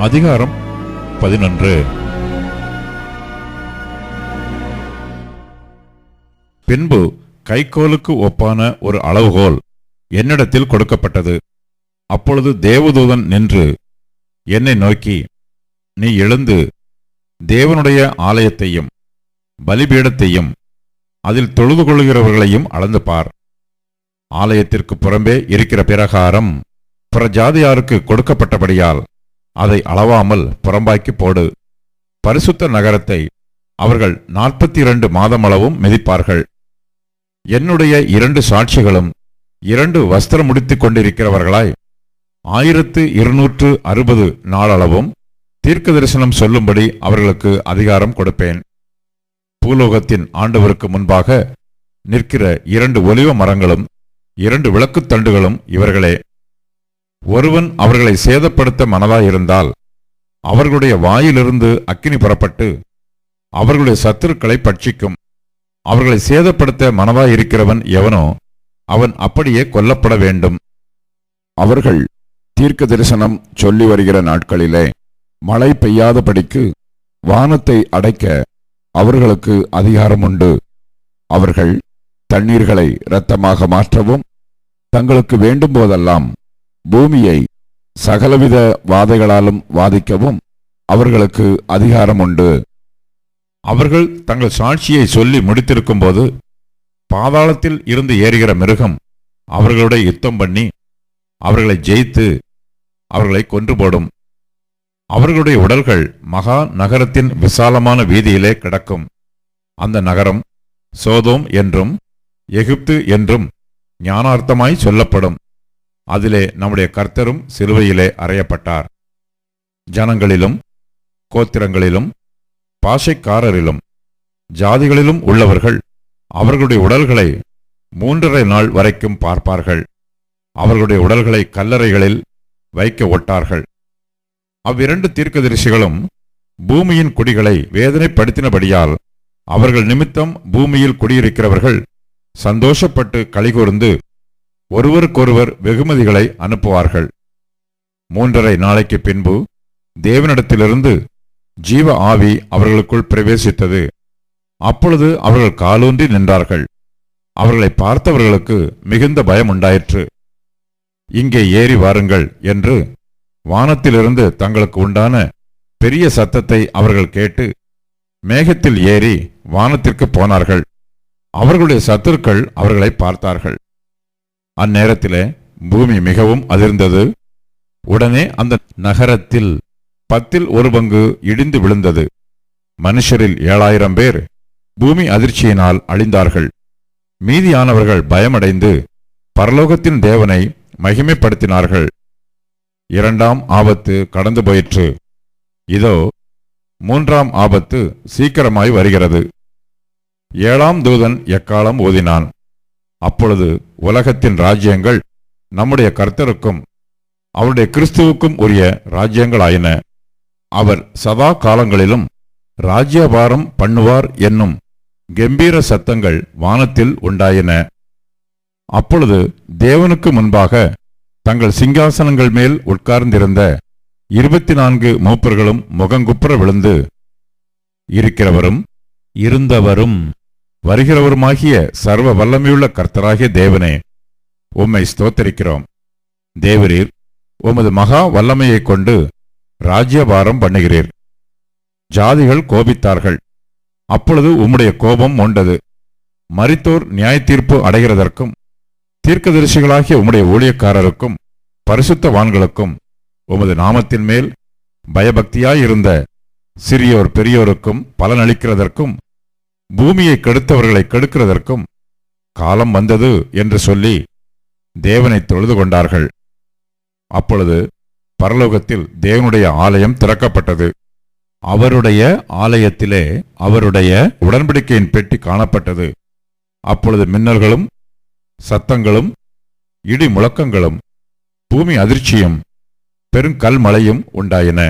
அதிகாரம் 11. பின்பு கைக்கோலுக்கு ஒப்பான ஒரு அளவுகோல் என்னிடத்தில் கொடுக்கப்பட்டது. அப்பொழுது தேவதூதன் நின்று என்னை நோக்கி, நீ எழுந்து தேவனுடைய ஆலயத்தையும் பலிபீடத்தையும் அதில் தொழுது கொள்கிறவர்களையும் அளந்து பார். ஆலயத்திற்கு புறம்பே இருக்கிற பிரகாரம் புறஜாதியாருக்கு கொடுக்கப்பட்டபடியால் அதை அளவாமல் புறம்பாக்கி போடு. பரிசுத்த நகரத்தை அவர்கள் 42 மாதமளவும் மிதிப்பார்கள். என்னுடைய 2 சாட்சிகளும் 2 வஸ்திரம் முடித்துக் கொண்டிருக்கிறவர்களாய் 1260 நாளளவும் தீர்க்க தரிசனம் சொல்லும்படி அவர்களுக்கு அதிகாரம் கொடுப்பேன். பூலோகத்தின் ஆண்டவருக்கு முன்பாக நிற்கிற 2 ஒலிவ மரங்களும் 2 விளக்குத் தண்டுகளும் இவர்களே. ஒருவன் அவர்களை சேதப்படுத்த மனதாயிருந்தால் அவர்களுடைய வாயிலிருந்து அக்கினி புறப்பட்டு அவர்களுடைய சத்துருக்களை பட்சிக்கும். அவர்களை சேதப்படுத்த மனதாயிருக்கிறவன் எவனோ அவன் அப்படியே கொல்லப்பட வேண்டும். அவர்கள் தீர்க்க தரிசனம் சொல்லி வருகிற நாட்களிலே மழை பெய்யாதபடிக்கு வானத்தை அடைக்க அவர்களுக்கு அதிகாரம் உண்டு. அவர்கள் தண்ணீர்களை இரத்தமாக மாற்றவும் தங்களுக்கு வேண்டும் போதெல்லாம் பூமியை சகலவித வாதைகளாலும் வாதிக்கவும் அவர்களுக்கு அதிகாரம் உண்டு. அவர்கள் தங்கள் சாட்சியை சொல்லி முடித்திருக்கும் போது பாதாளத்தில் இருந்து ஏறுகிற மிருகம் அவர்களுடைய யுத்தம் பண்ணி அவர்களை ஜெயித்து அவர்களை கொன்று போடும். அவர்களுடைய உடல்கள் மகா நகரத்தின் விசாலமான வீதியிலே கிடக்கும். அந்த நகரம் சோதோம் என்றும் எகிப்து என்றும் ஞானார்த்தமாய் சொல்லப்படும். அதிலே நம்முடைய கர்த்தரும் சிலுவையிலே அறையப்பட்டார். ஜனங்களிலும் கோத்திரங்களிலும் பாஷைக்காரரிலும் ஜாதிகளிலும் உள்ளவர்கள் அவர்களுடைய உடல்களை 3½ நாள் வரைக்கும் பார்ப்பார்கள். அவர்களுடைய உடல்களை கல்லறைகளில் வைக்க ஒட்டார்கள். அவ்விரண்டு தீர்க்கதரிசிகளும் பூமியின் குடிகளை வேதனைப்படுத்தினபடியால் அவர்கள் நிமித்தம் பூமியில் குடியிருக்கிறவர்கள் சந்தோஷப்பட்டு களிகூர்ந்து ஒருவருக்கொருவர் வெகுமதிகளை அனுப்புவார்கள். 3½ நாளைக்கு பின்பு தேவனிடத்திலிருந்து ஜீவ ஆவி அவர்களுக்குள் பிரவேசித்தது. அப்பொழுது அவர்கள் காலூன்றி நின்றார்கள். அவர்களை பார்த்தவர்களுக்கு மிகுந்த பயம் உண்டாயிற்று. இங்கே ஏறி வாருங்கள் என்று வானத்திலிருந்து தங்களுக்கு உண்டான பெரிய சத்தத்தை அவர்கள் கேட்டு மேகத்தில் ஏறி வானத்திற்கு போனார்கள். அவர்களுடைய சத்துருக்கள் அவர்களை பார்த்தார்கள். அந்நேரத்திலே பூமி மிகவும் அதிர்ந்தது. உடனே அந்த நகரத்தில் 10 பங்கு இடிந்து விழுந்தது. மனுஷரில் 7000 பேர் பூமி அதிர்ச்சியினால் அழிந்தார்கள். மீதியானவர்கள் பயமடைந்து பரலோகத்தின் தேவனை மகிமைப்படுத்தினார்கள். 2ஆம் ஆபத்து கடந்து போயிற்று. இதோ 3ஆம் ஆபத்து சீக்கிரமாய் வருகிறது. 7ஆம் தூதன் எக்காலம் ஊதினான். அப்பொழுது உலகத்தின் ராஜ்யங்கள் நம்முடைய கர்த்தருக்கும் அவருடைய கிறிஸ்துவுக்கும் உரிய ராஜ்யங்களாயின. அவர் சதா காலங்களிலும் ராஜ்யபாரம் பண்ணுவார் என்னும் கெம்பீர சத்தங்கள் வானத்தில் உண்டாயின. அப்பொழுது தேவனுக்கு முன்பாக தங்கள் சிங்காசனங்கள் மேல் உட்கார்ந்திருந்த 24 மூப்பர்களும் முகங்குப்புற விழுந்து, இருக்கிறவரும் இருந்தவரும் வருகிறவருமாகிய சர்வ வல்லமையுள்ள கர்த்தராகிய தேவனே, உம்மை ஸ்தோத்தரிக்கிறோம். தேவரீர் உமது மகா வல்லமையைக் கொண்டு ராஜ்யபாரம் பண்ணுகிறீர். ஜாதிகள் கோபித்தார்கள். அப்பொழுது உம்முடைய கோபம் மூண்டது. மரித்தோர் நியாயத்தீர்ப்பு அடைகிறதற்கும் தீர்க்கதரிசிகளாகிய உம்முடைய ஊழியக்காரருக்கும் பரிசுத்தவான்களுக்கும் உமது நாமத்தின் மேல் பயபக்தியாயிருந்த சிறியோர் பெரியோருக்கும் பலனளிக்கிறதற்கும் பூமியை கெடுத்தவர்களை கெடுக்கிறதற்கும் காலம் வந்தது என்று சொல்லி தேவனை தொழுது கொண்டார்கள். அப்பொழுது பரலோகத்தில் தேவனுடைய ஆலயம் திறக்கப்பட்டது. அவருடைய ஆலயத்திலே அவருடைய உடன்படிக்கையின் பெட்டி காணப்பட்டது. அப்பொழுது மின்னல்களும் சத்தங்களும் இடி முழக்கங்களும் பூமி அதிர்ச்சியும் பெருங்கல்மழையும் உண்டாயின.